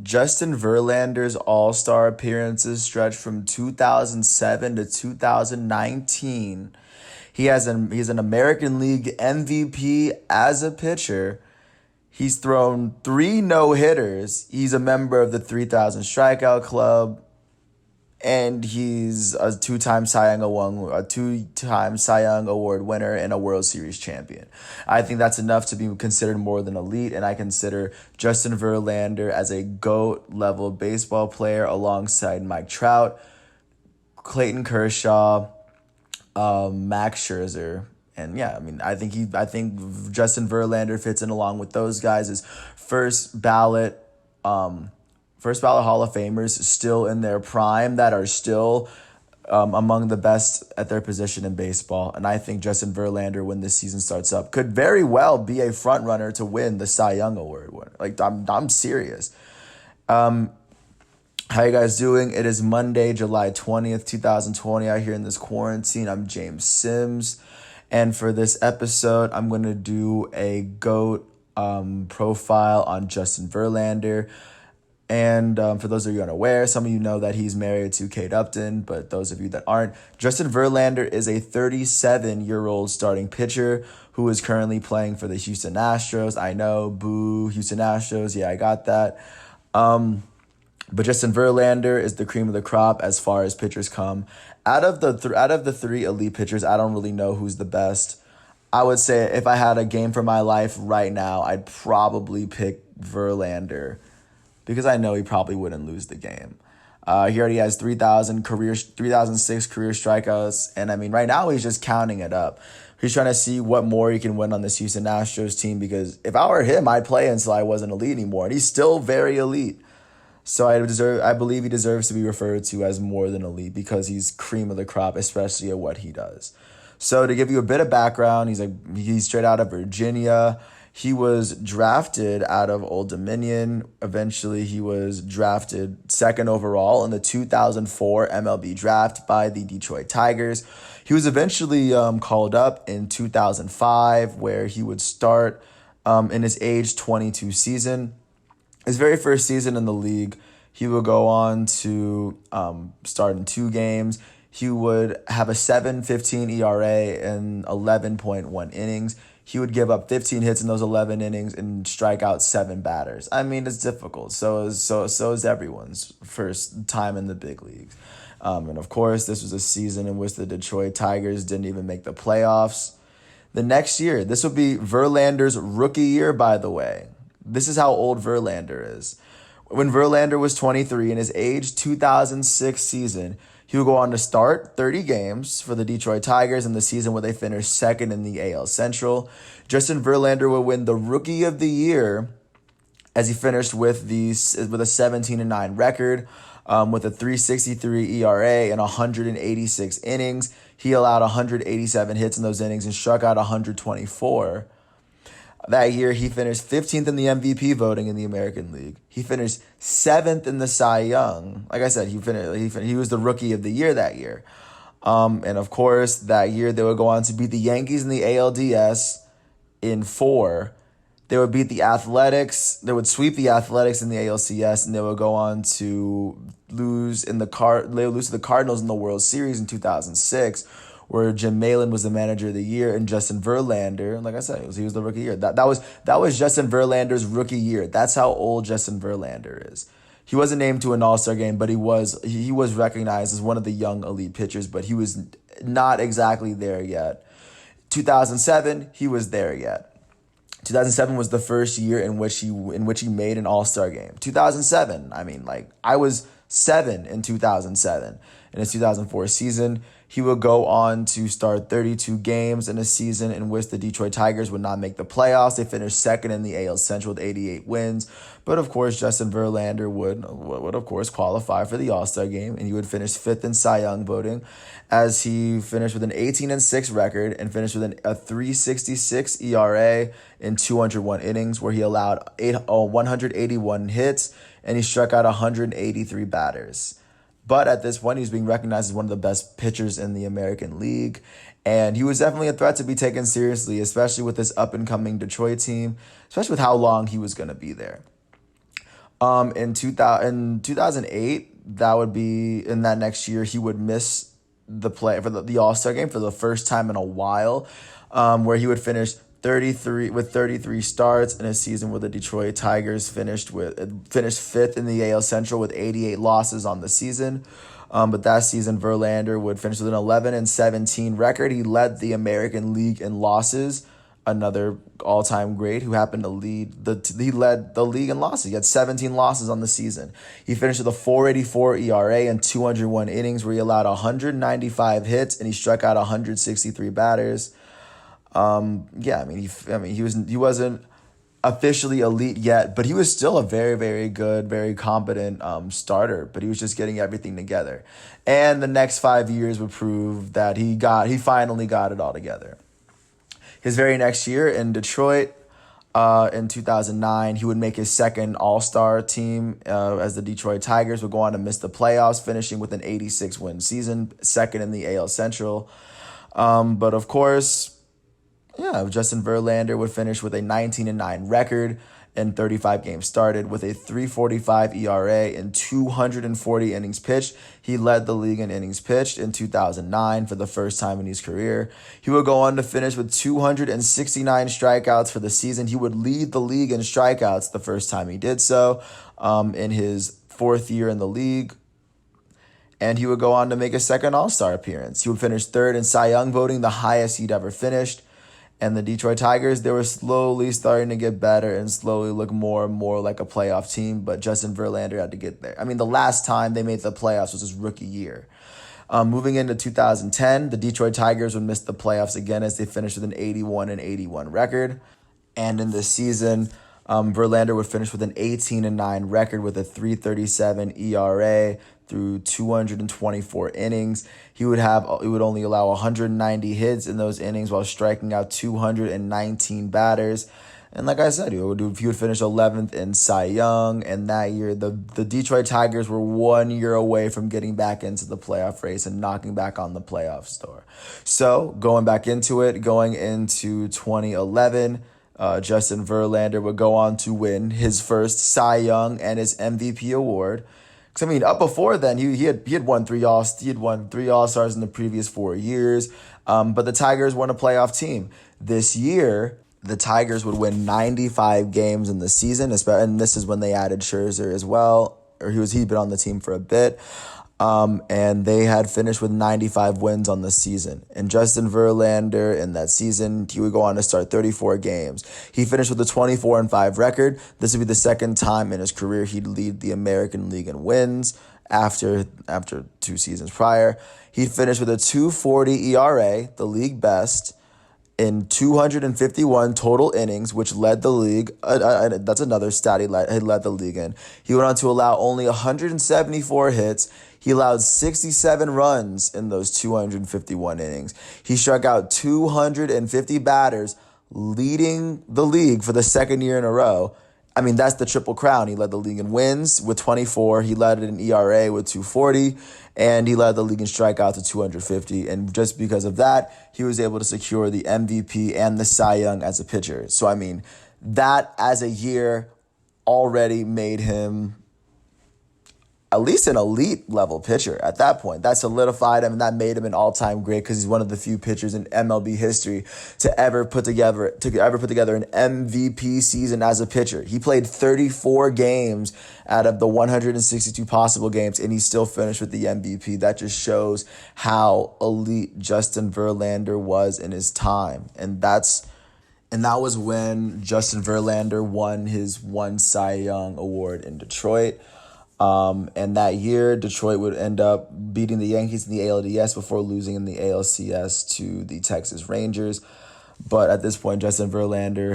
Justin Verlander's All-Star appearances stretch from 2007 to 2019. He's an American League MVP as a pitcher. He's thrown three no-hitters. He's a member of the 3,000 Strikeout Club, and he's a two-time Cy Young Award winner and a World Series champion. I think that's enough to be considered more than elite, and I consider Justin Verlander as a GOAT level baseball player alongside Mike Trout, Clayton Kershaw, Max Scherzer. And yeah, I mean, I think Justin Verlander fits in along with those guys as first ballot um, first ballot Hall of Famers still in their prime that are still among the best at their position in baseball. And I think Justin Verlander, when this season starts up, could very well be a front runner to win the Cy Young Award. Like I'm serious. How you guys doing? It is Monday, July 20th, 2020 out here in this quarantine. I'm James Sims. And for this episode, I'm going to do a GOAT profile on Justin Verlander. And for those of you unaware, some of you know that he's married to Kate Upton, but those of you that aren't, Justin Verlander is a 37-year-old starting pitcher who is currently playing for the Houston Astros. I know, boo, Houston Astros. Yeah, I got that. But Justin Verlander is the cream of the crop as far as pitchers come. Out of the three elite pitchers, I don't really know who's the best. I would say if I had a game for my life right now, I'd probably pick Verlander because I know he probably wouldn't lose the game. He already has 3,006 career strikeouts, and I mean right now he's just counting it up. He's trying to see what more he can win on this Houston Astros team because if I were him, I'd play until I wasn't elite anymore, and he's still very elite. So I believe he deserves to be referred to as more than elite because he's cream of the crop, especially at what he does. So to give you a bit of background, he's straight out of Virginia. He was drafted out of Old Dominion. Eventually, he was drafted second overall in the 2004 MLB draft by the Detroit Tigers. He was eventually called up in 2005, where he would start in his age 22 season. His very first season in the league, he would go on to start in 2 games. He would have a 7.15 ERA and 11.1 innings. He would give up 15 hits in those 11 innings and strike out 7 batters. I mean, it's difficult. So is everyone's first time in the big leagues. And of course, this was a season in which the Detroit Tigers didn't even make the playoffs. The next year, this would be Verlander's rookie year, by the way. This is how old Verlander is. When Verlander was 23 in his age 2006 season, he would go on to start 30 games for the Detroit Tigers in the season where they finished second in the AL Central. Justin Verlander would win the Rookie of the Year as he finished with a 17-9 record, with a 3.63 ERA and 186 innings. He allowed 187 hits in those innings and struck out 124. That year, he finished 15th in the MVP voting in the American League. He finished 7th in the Cy Young. Like I said, he was the Rookie of the Year that year. And of course, that year they would go on to beat the Yankees in the ALDS in 4. They would beat the Athletics. They would sweep the Athletics in the ALCS, and they would go on to lose to the Cardinals in the World Series in 2006. Where Jim Malin was the manager of the year and Justin Verlander, like I said, he was the rookie year. That was Justin Verlander's rookie year. That's how old Justin Verlander is. He wasn't named to an All-Star game, but he was recognized as one of the young elite pitchers, but he was not exactly there yet. 2007, he was there yet. 2007 was the first year in which he made an All-Star game. 2007, I mean, like I was 7 in 2007. In his 2004 season, he would go on to start 32 games in a season in which the Detroit Tigers would not make the playoffs. They finished second in the AL Central with 88 wins. But of course, Justin Verlander would of course qualify for the All-Star game, and he would finish 5th in Cy Young voting as he finished with an 18-6 record and finished with a 3.66 ERA in 201 innings, where he allowed 181 hits and he struck out 183 batters. But at this point, he was being recognized as one of the best pitchers in the American League. And he was definitely a threat to be taken seriously, especially with this up-and-coming Detroit team, especially with how long he was going to be there. In 2008, that would be in that next year, he would miss the play for the All-Star game for the first time in a while, where he would finish 33 starts in a season where the Detroit Tigers finished fifth in the AL Central with 88 losses on the season. But that season, Verlander would finish with an 11-17 record. He led the American League in losses, another all-time great who happened to he led the league in losses. He had 17 losses on the season. He finished with a 4.84 ERA and 201 innings, where he allowed 195 hits and he struck out 163 batters. Yeah, he wasn't officially elite yet, but he was still a very, very good, very competent starter. But he was just getting everything together, and the next 5 years would prove that he finally got it all together. His very next year in Detroit, in 2009, he would make his second All-Star team as the Detroit Tigers would go on to miss the playoffs, finishing with an 86-win season, second in the AL Central. But of course, yeah, Justin Verlander would finish with a 19-9 record in 35 games started with a 3.45 ERA and 240 innings pitched. He led the league in innings pitched in 2009 for the first time in his career. He would go on to finish with 269 strikeouts for the season. He would lead the league in strikeouts the first time he did so, in his fourth year in the league. And he would go on to make a second All-Star appearance. He would finish third in Cy Young voting, the highest he'd ever finished. And the Detroit Tigers, they were slowly starting to get better and slowly look more and more like a playoff team. But Justin Verlander had to get there. I mean, the last time they made the playoffs was his rookie year. Moving into 2010, the Detroit Tigers would miss the playoffs again as they finished with an 81-81 record. And in this season, Verlander would finish with an 18-9 record with a 3.37 ERA through 224 innings. He would only allow 190 hits in those innings while striking out 219 batters. And like I said, he would finish 11th in Cy Young. And that year, the Detroit Tigers were 1 year away from getting back into the playoff race and knocking back on the playoff door. So going into 2011, Justin Verlander would go on to win his first Cy Young and his MVP award. Because I mean, up before then, he had won three All-Stars in the previous 4 years. But the Tigers weren't a playoff team. This year, the Tigers would win 95 games in the season, and this is when they added Scherzer as well, or he'd been on the team for a bit. And they had finished with 95 wins on the season. And Justin Verlander in that season, he would go on to start 34 games. He finished with a 24-5 record. This would be the second time in his career he'd lead the American League in wins after 2 seasons prior. He'd finished with a 2.40 ERA, the league best, in 251 total innings, which led the league. That's another stat he led the league in. He went on to allow only 174 hits. He allowed 67 runs in those 251 innings. He struck out 250 batters, leading the league for the second year in a row. I mean, that's the triple crown. He led the league in wins with 24. He led it in ERA with 2.40. And he led the league in strikeouts to 250. And just because of that, he was able to secure the MVP and the Cy Young as a pitcher. So, I mean, that as a year already made him at least an elite level pitcher at that point. That solidified him and that made him an all-time great because he's one of the few pitchers in MLB history to ever put together an MVP season as a pitcher. He played 34 games out of the 162 possible games and he still finished with the MVP. That just shows how elite Justin Verlander was in his time. And that was when Justin Verlander won his one Cy Young award in Detroit. And that year, Detroit would end up beating the Yankees in the ALDS before losing in the ALCS to the Texas Rangers. But at this point, Justin Verlander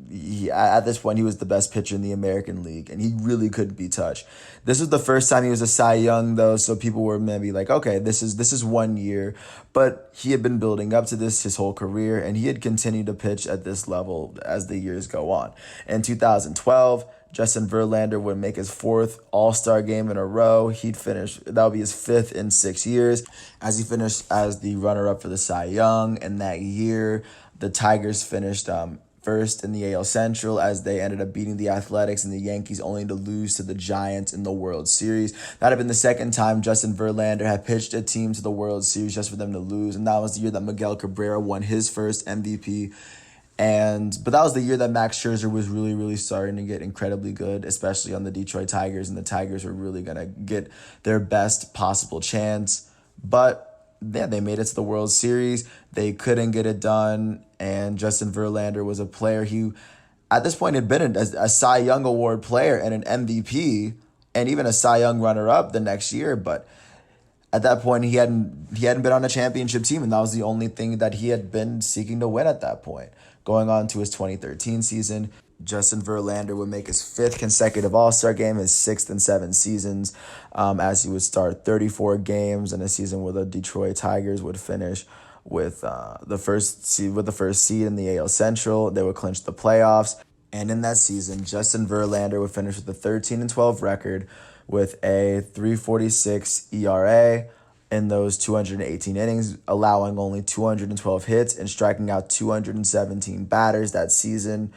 he was the best pitcher in the American League, and he really couldn't be touched. This was the first time he was a Cy Young, though, so people were maybe like, okay, this is 1 year. But he had been building up to this his whole career, and he had continued to pitch at this level as the years go on. In 2012, Justin Verlander would make his 4th All-Star game in a row. That would be his 5th in 6 years, as he finished as the runner-up for the Cy Young. And that year, the Tigers finished first in the AL Central as they ended up beating the Athletics and the Yankees, only to lose to the Giants in the World Series. That had been the second time Justin Verlander had pitched a team to the World Series just for them to lose, and that was the year that Miguel Cabrera won his first MVP. But that was the year that Max Scherzer was really, really starting to get incredibly good, especially on the Detroit Tigers, and the Tigers were really going to get their best possible chance. But yeah, they made it to the World Series. They couldn't get it done, and Justin Verlander was a player who, at this point, had been a Cy Young Award player and an MVP, and even a Cy Young runner-up the next year. But at that point, he hadn't been on a championship team, and that was the only thing that he had been seeking to win at that point. Going on to his 2013 season, Justin Verlander would make his fifth consecutive All-Star game, his sixth in 7 seasons, as he would start 34 games in a season where the Detroit Tigers would finish with the first seed in the AL Central. They would clinch the playoffs, and in that season, Justin Verlander would finish with a 13-12 record with a 3.46 ERA. In those 218 innings, allowing only 212 hits and striking out 217 batters that season.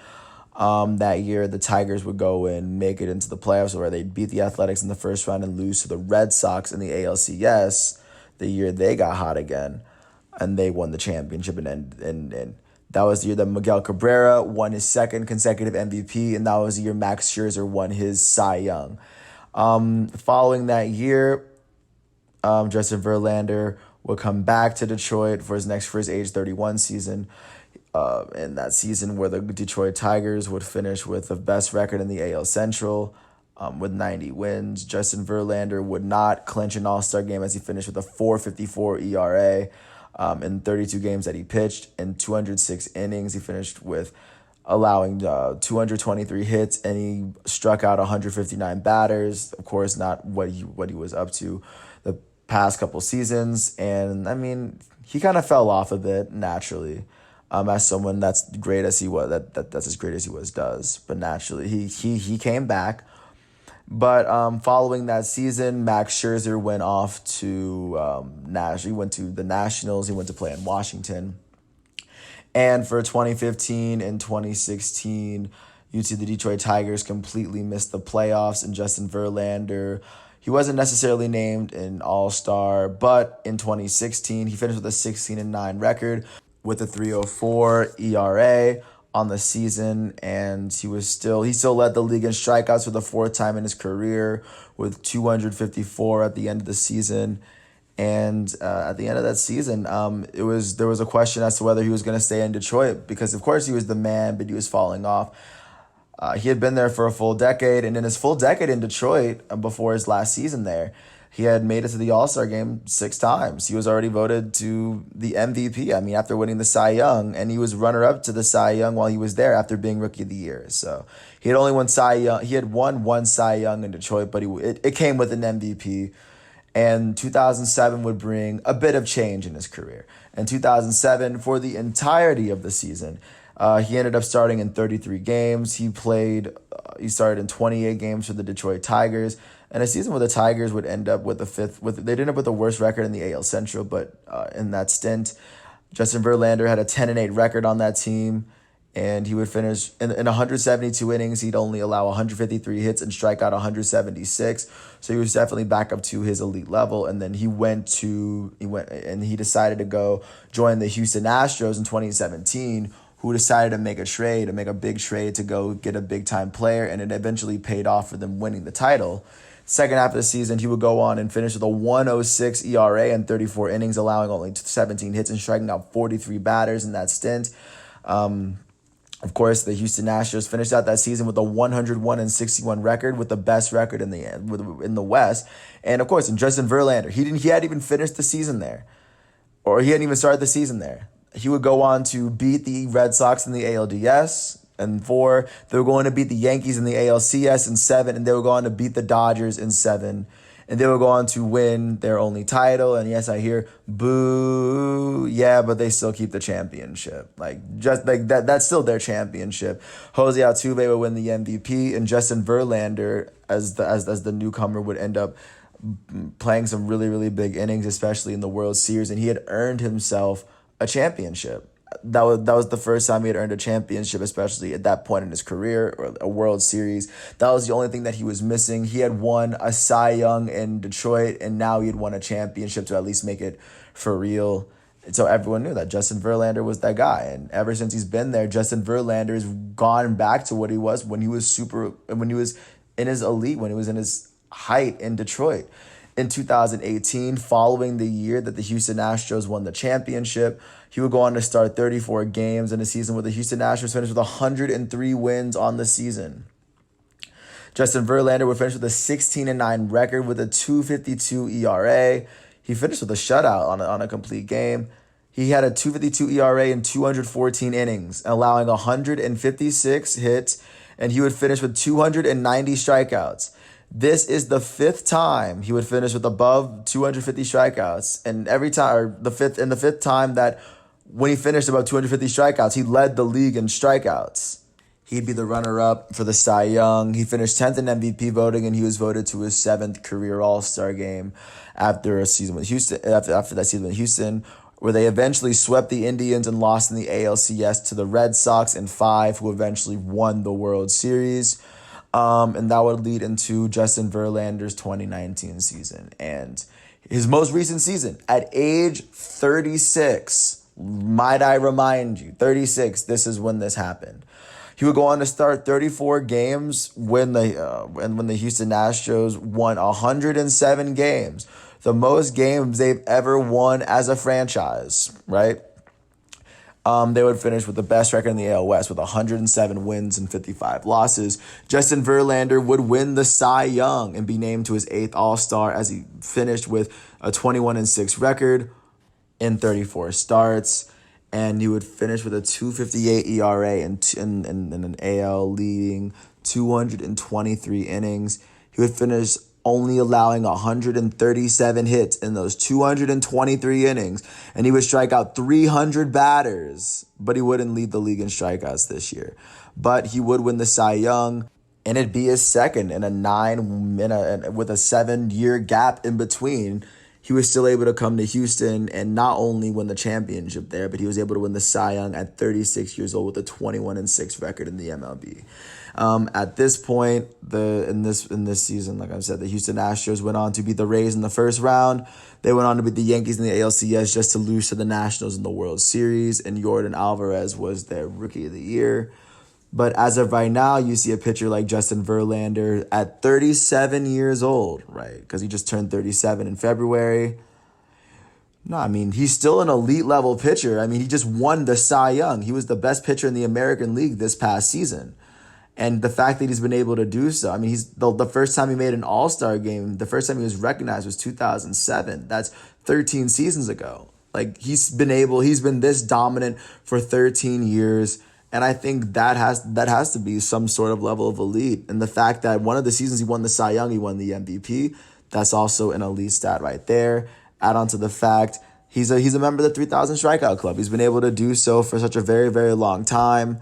That year, the Tigers would go and make it into the playoffs, where they'd beat the Athletics in the first round and lose to the Red Sox in the ALCS the year they got hot again, and they won the championship. And that was the year that Miguel Cabrera won his second consecutive MVP, and that was the year Max Scherzer won his Cy Young. Following that year, Justin Verlander would come back to Detroit for his age 31 season. In that season where the Detroit Tigers would finish with the best record in the AL Central with 90 wins. Justin Verlander would not clinch an All-Star game as he finished with a 4.54 ERA in 32 games that he pitched. In 206 innings, he finished with allowing 223 hits, and he struck out 159 batters. Of course, not what he was up to the past couple seasons, and I mean, he kind of fell off a bit naturally, as someone that's great as he was, that's as great as he was does. But naturally, he came back. But following that season, Max Scherzer went off to he went to the Nationals. He went to play in Washington, and for 2015 and 2016, you see the Detroit Tigers completely missed the playoffs, and Justin Verlander, he wasn't necessarily named an All-Star, but in 2016, he finished with a 16-9 record with a 3.04 ERA on the season, and he still led the league in strikeouts for the fourth time in his career with 254 at the end of the season. And at the end of that season, there was a question as to whether he was going to stay in Detroit, because of course he was the man, but he was falling off. He had been there for a full decade, and in his full decade in Detroit, before his last season there, he had made it to the All-Star game 6 times. He was already voted to the MVP, after winning the Cy Young, and he was runner-up to the Cy Young while he was there after being Rookie of the Year. So he had only won Cy Young. He had won one Cy Young in Detroit, but it came with an MVP. And 2007 would bring a bit of change in his career. In 2007, for the entirety of the season, he ended up starting in 33 games. He started in 28 games for the Detroit Tigers, and a season where the Tigers would end up with they'd end up with the worst record in the AL Central. But in that stint, Justin Verlander had a 10-8 record on that team, and he would finish in 172 innings. He'd only allow 153 hits and strike out 176. So he was definitely back up to his elite level. And then he decided to go join the Houston Astros in 2017, who decided to make a big trade to go get a big time player, and it eventually paid off for them winning the title. Second half of the season, he would go on and finish with a 1.06 ERA in 34 innings, allowing only 17 hits and striking out 43 batters in that stint. Of course, the Houston Astros finished out that season with a 101-61 record, with the best record in the West. And of course, in Justin Verlander, he hadn't even finished the season there, or he hadn't even started the season there. He would go on to beat the Red Sox in the ALDS in 4. They were going to beat the Yankees in the ALCS in 7, and they would go on to beat the Dodgers in 7. And they would go on to win their only title. And yes, I hear boo. Yeah, but they still keep the championship. That's still their championship. Jose Altuve would win the MVP, and Justin Verlander, as the newcomer, would end up playing some really, really big innings, especially in the World Series. And he had earned himself a championship that was the first time he had earned a championship, especially at that point in his career, or a World Series. That was the only thing that he was missing. He had won a Cy Young in Detroit, and now he had won a championship to at least make it for real. And so everyone knew that Justin Verlander was that guy, and ever since he's been there, Justin Verlander has gone back to what he was when he was when he was in his elite, when he was in his height in Detroit. In 2018, following the year that the Houston Astros won the championship, he would go on to start 34 games in a season where the Houston Astros finished with 103 wins on the season. Justin Verlander would finish with a 16-9 record with a 2.52 ERA. He finished with a shutout on a complete game. He had a 2.52 ERA in 214 innings, allowing 156 hits, and he would finish with 290 strikeouts. This is the fifth time he would finish with above 250 strikeouts, and every time, or the fifth time that when he finished above 250 strikeouts, he led the league in strikeouts. He'd be the runner-up for the Cy Young. He finished 10th in MVP voting, and he was voted to his 7th career All-Star game after a season with Houston. After that season with Houston, where they eventually swept the Indians and lost in the ALCS to the Red Sox in 5, who eventually won the World Series. And that would lead into Justin Verlander's 2019 season. And his most recent season, at age 36, might I remind you, 36, this is when this happened. He would go on to start 34 games when the Houston Astros won 107 games, the most games they've ever won as a franchise, right? They would finish with the best record in the AL West with 107 wins and 55 losses. Justin Verlander would win the Cy Young and be named to his 8th All-Star as he finished with a 21-6 record in 34 starts. And he would finish with a 2.58 ERA and an AL leading 223 innings. He would finish only allowing 137 hits in those 223 innings, and he would strike out 300 batters, but he wouldn't lead the league in strikeouts this year. But he would win the Cy Young, and it'd be his second with a 7-year gap in between. He was still able to come to Houston and not only win the championship there, but he was able to win the Cy Young at 36 years old with a 21-6 record in the MLB. At this point, in this season, like I said, the Houston Astros went on to beat the Rays in the first round. They went on to beat the Yankees in the ALCS just to lose to the Nationals in the World Series, and Yordan Alvarez was their Rookie of the Year. But as of right now, you see a pitcher like Justin Verlander at 37 years old, right? Because he just turned 37 in February. No, I mean, he's still an elite level pitcher. I mean, he just won the Cy Young. He was the best pitcher in the American League this past season. And the fact that he's been able to do so, I mean, he's the first time he made an All-Star game, the first time he was recognized was 2007. That's 13 seasons ago. Like, he's been this dominant for 13 years. And I think that has to be some sort of level of elite. And the fact that one of the seasons he won the Cy Young, he won the MVP, that's also an elite stat right there. Add on to the fact he's a member of the 3,000 Strikeout Club. He's been able to do so for such a very, very long time.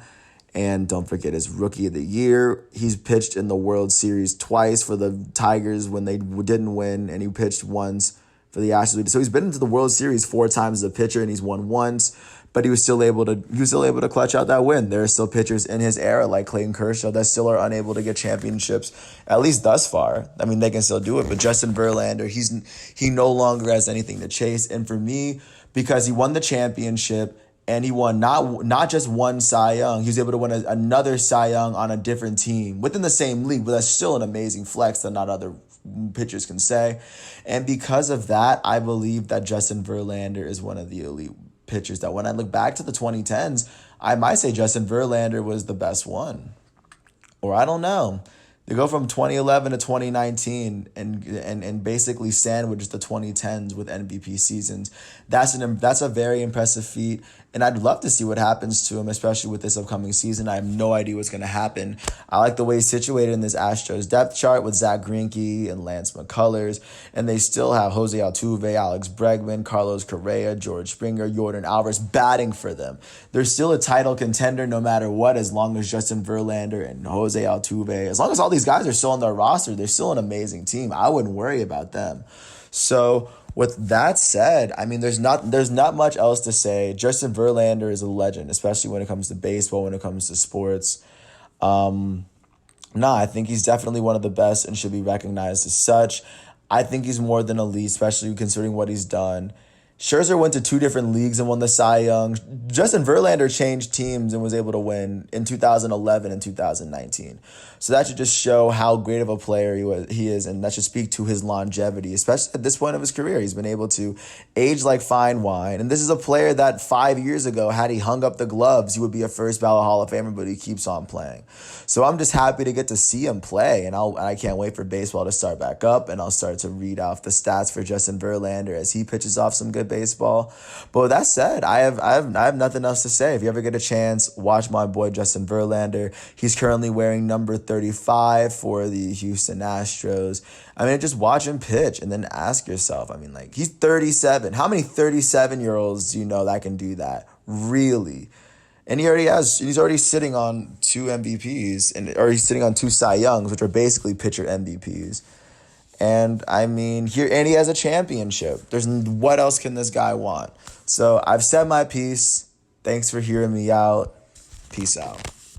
And don't forget his Rookie of the Year. He's pitched in the World Series twice for the Tigers when they didn't win, and he pitched once for the Astros. So he's been into the World Series 4 times as a pitcher, and he's won once. But he was still able to clutch out that win. There are still pitchers in his era like Clayton Kershaw that still are unable to get championships, at least thus far. I mean, they can still do it, but Justin Verlander, he no longer has anything to chase. And for me, because he won the championship and he won not just one Cy Young, he was able to win another Cy Young on a different team within the same league, but that's still an amazing flex that not other pitchers can say. And because of that, I believe that Justin Verlander is one of the elite pitchers that when I look back to the 2010s, I might say Justin Verlander was the best one. Or I don't know. They go from 2011 to 2019 and basically sandwich the 2010s with MVP seasons. That's a very impressive feat, and I'd love to see what happens to him, especially with this upcoming season. I have no idea what's going to happen. I like the way he's situated in this Astros depth chart with Zach Greinke and Lance McCullers, and they still have Jose Altuve, Alex Bregman, Carlos Correa, George Springer, Yordan Alvarez batting for them. They're still a title contender no matter what, as long as Justin Verlander and Jose Altuve, as long as all these guys are still on their roster, they're still an amazing team. I wouldn't worry about them. So With that said, I mean, there's not much else to say. Justin Verlander is a legend, especially when it comes to baseball, when it comes to sports. Nah, I think he's definitely one of the best and should be recognized as such. I think he's more than elite, especially considering what he's done. Scherzer went to two different leagues and won the Cy Young. Justin Verlander changed teams and was able to win in 2011 and 2019. So that should just show how great of a player he is, and that should speak to his longevity, especially at this point of his career. He's been able to age like fine wine. And this is a player that 5 years ago, had he hung up the gloves, he would be a first ballot Hall of Famer, but he keeps on playing. So I'm just happy to get to see him play, and I can't wait for baseball to start back up, and I'll start to read off the stats for Justin Verlander as he pitches off some good baseball. But with that said, I have nothing else to say. If you ever get a chance, watch my boy Justin Verlander. He's currently wearing number 35 for the Houston Astros. I mean, just watch him pitch and then ask yourself, I mean, like, he's 37. How many 37-year-olds do you know that can do that? Really? And he's already sitting on two MVPs, or he's sitting on two Cy Youngs, which are basically pitcher MVPs. And I mean, and he has a championship. What else can this guy want? So I've said my piece. Thanks for hearing me out. Peace out.